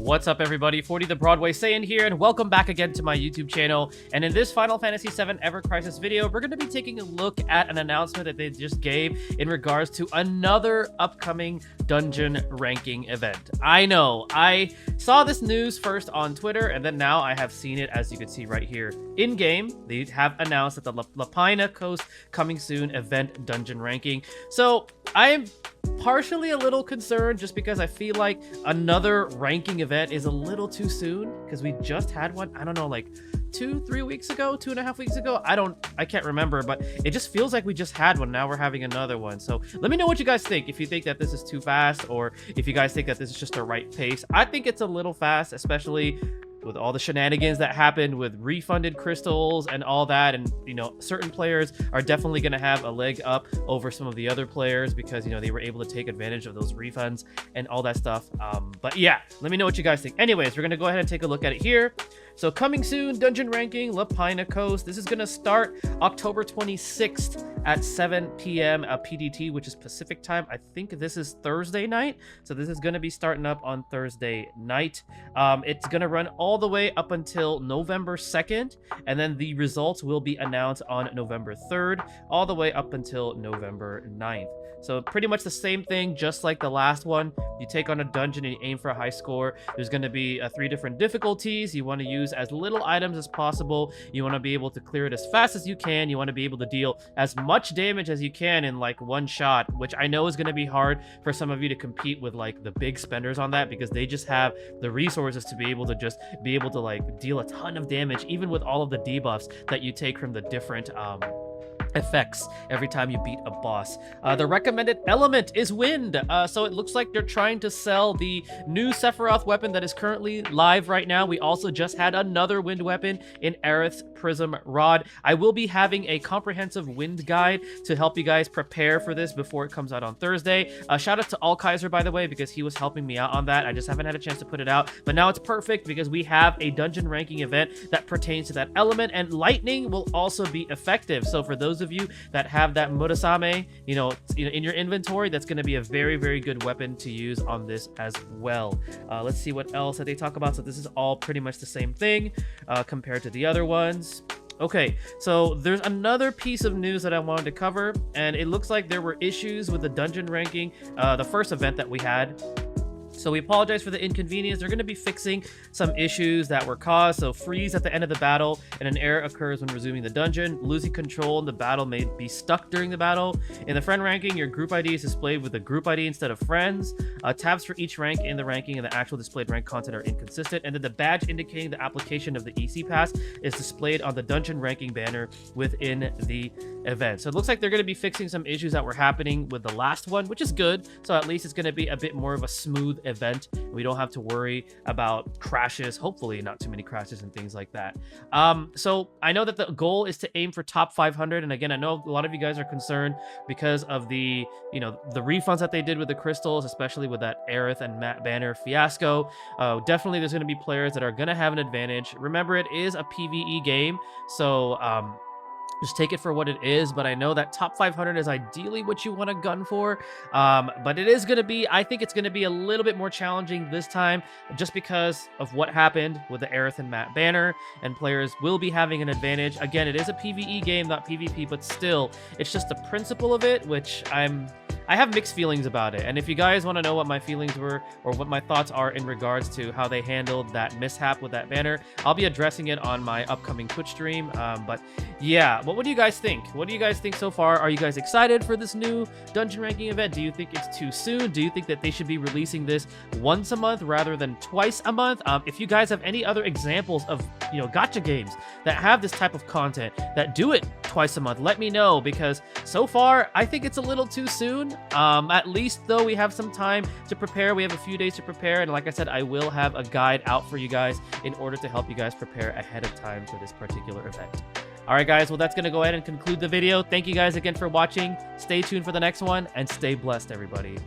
What's up, everybody? 40 the Broadway Saiyan here, and welcome back again to my YouTube channel. And in this Final Fantasy VII Ever Crisis video, we're going to be taking a look at an announcement that they just gave in regards to another upcoming dungeon ranking event. I know, I saw this news first on Twitter, and then now I have seen it, as you can see right here in-game. They have announced that the LAIPANA Coast Coming Soon event dungeon ranking. So I am partially a little concerned just because I feel like another ranking event is a little too soon, because we just had one, I don't know, like 2-3 weeks ago, 2.5 weeks ago. I can't remember, but it just feels like we just had one. Now we're having another one. So let me know what you guys think, if you think that this is too fast or if you guys think that this is just the right pace. I think it's a little fast, especially with all the shenanigans that happened with refunded crystals and all that. And, you know, certain players are definitely going to have a leg up over some of the other players because, you know, they were able to take advantage of those refunds and all that stuff. But yeah, let me know what you guys think. Anyways, we're going to go ahead and take a look at it here. So coming soon, dungeon ranking, LAIPANA Coast. This is going to start October 26th at 7 p.m. PDT, which is Pacific time. I think this is Thursday night. So this is going to be starting up on Thursday night. It's going to run all the way up until November 2nd. And then the results will be announced on November 3rd, all the way up until November 9th. So pretty much the same thing, just like the last one. You take on a dungeon and you aim for a high score. There's going to be 3 different difficulties. You want to use as little items as possible. You want to be able to clear it as fast as you can. You want to be able to deal as much damage as you can in like one shot, which I know is going to be hard for some of you to compete with like the big spenders on that, because they just have the resources to be able to like deal a ton of damage, even with all of the debuffs that you take from the different effects every time you beat a boss. The recommended element is wind. So it looks like they're trying to sell the new Sephiroth weapon that is currently live right now. We also just had another wind weapon in Aerith's Prism Rod. I will be having a comprehensive wind guide to help you guys prepare for this before it comes out on Thursday. Shout out to All Kaiser, by the way, because he was helping me out on that. I just haven't had a chance to put it out, but now it's perfect because we have a dungeon ranking event that pertains to that element, and lightning will also be effective. So for those of you that have that Murasame, you know, in your inventory, that's going to be a very, very good weapon to use on this as well. Let's see what else that they talk about. So this is all pretty much the same thing compared to the other ones. Okay, so there's another piece of news that I wanted to cover, and it looks like there were issues with the dungeon ranking, the first event that we had. So we apologize for the inconvenience. They're going to be fixing some issues that were caused. So freeze at the end of the battle, and an error occurs when resuming the dungeon. Losing control in the battle may be stuck during the battle. In the friend ranking, your group ID is displayed with the group ID instead of friends. Tabs for each rank in the ranking and the actual displayed rank content are inconsistent. And then the badge indicating the application of the EC pass is displayed on the dungeon ranking banner within the event. So it looks like they're going to be fixing some issues that were happening with the last one, which is good. So at least it's going to be a bit more of a smooth event. We don't have to worry about crashes, hopefully not too many crashes and things like that. So I know that the goal is to aim for top 500, and again, I know a lot of you guys are concerned because of the, you know, the refunds that they did with the crystals, especially with that Aerith and Matt Banner fiasco. Definitely there's going to be players that are going to have an advantage. Remember, it is a PvE game, so just take it for what it is, but I know that top 500 is ideally what you want to gun for. But it is going to be, I think it's going to be a little bit more challenging this time, just because of what happened with the Aerith and Matt Banner, and players will be having an advantage. Again, it is a PvE game, not PvP, but still, it's just the principle of it, which I have mixed feelings about it. And if you guys want to know what my feelings were or what my thoughts are in regards to how they handled that mishap with that banner, I'll be addressing it on my upcoming Twitch stream. But yeah, what do you guys think? What do you guys think so far? Are you guys excited for this new dungeon ranking event? Do you think it's too soon? Do you think that they should be releasing this once a month rather than twice a month? If you guys have any other examples of, you know, gacha games that have this type of content that do it twice a month, let me know, because so far I think it's a little too soon. At least though, we have some time to prepare. We have a few days to prepare, and like I said, I will have a guide out for you guys in order to help you guys prepare ahead of time for this particular event. All right, guys, well, that's going to go ahead and conclude the video. Thank you guys again for watching. Stay tuned for the next one, and stay blessed, everybody.